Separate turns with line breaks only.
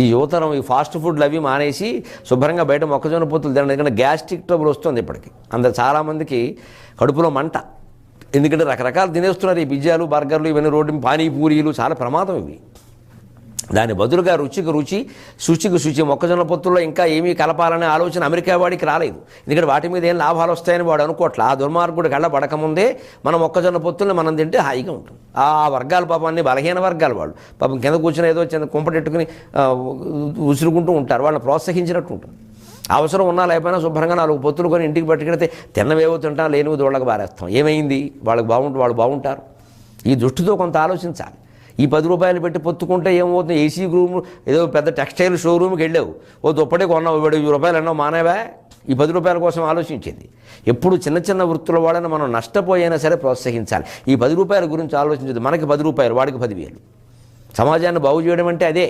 ఈ యువతరం ఈ ఫాస్ట్ ఫుడ్లు అవి మానేసి శుభ్రంగా బయట మొక్కజొన్న పొత్తులు తినడం, ఎందుకంటే గ్యాస్ట్రిక్ ట్రబుల్ వస్తుంది ఇప్పటికి. అందరు చాలామందికి కడుపులో మంట, ఎందుకంటే రకరకాలు తినేస్తున్నారు. ఈ పిజ్జాలు బర్గర్లు ఇవన్నీ, రోడ్డు పానీపూరీలు చాలా ప్రమాదం ఇవి. దాని బదులుగా రుచికి రుచి, శుచికి శుచి మొక్కజొన్న పొత్తుల్లో ఇంకా ఏమీ కలపాలనే ఆలోచన అమెరికా వాడికి రాలేదు. ఎందుకంటే వాటి మీద ఏం లాభాలు వస్తాయని వాడు అనుకోవట్లే. ఆ దుర్మార్గుడు కళ్ళ పడకముందే మన మొక్కజొన్న పొత్తుల్ని మనం తింటే హాయిగా ఉంటుంది. ఆ వర్గాల పాపం అన్ని బలహీన వర్గాలు వాళ్ళు పాపం కింద కూర్చొని ఏదో చిన్న కుంపటెట్టుకుని ఉసురుకుంటూ ఉంటారు. వాళ్ళని ప్రోత్సహించినట్టు ఉంటుంది. అవసరం ఉన్నా లేకపోయినా శుభ్రంగా 4 పొత్తులు కొని ఇంటికి పట్టుకెడితే తిన్నవేవో తింటాం, లేనివి దూళ్ళకి బారేస్తాం. ఏమైంది? వాళ్ళు బాగుంటారు. ఈ దృష్టితో కొంత ఆలోచించాలి. ఈ 10 రూపాయలు పెట్టి పొత్తుకుంటే ఏమవుతుంది? ఏసీ రూమ్ ఏదో పెద్ద టెక్స్టైల్ షోరూమ్కి వెళ్ళావు, ఓ దుప్పటి కొన్నావు, 20 రూపాయలు అన్నావు, మానేవా? ఈ 10 రూపాయల కోసం ఆలోచించేది. ఎప్పుడు చిన్న చిన్న వృత్తుల వాళ్ళని మనం నష్టపోయినా సరే ప్రోత్సహించాలి. ఈ 10 రూపాయల గురించి ఆలోచించదు. మనకి 10 రూపాయలు, వాడికి 10,000. సమాజాన్ని బాగు చేయడం అంటే అదే.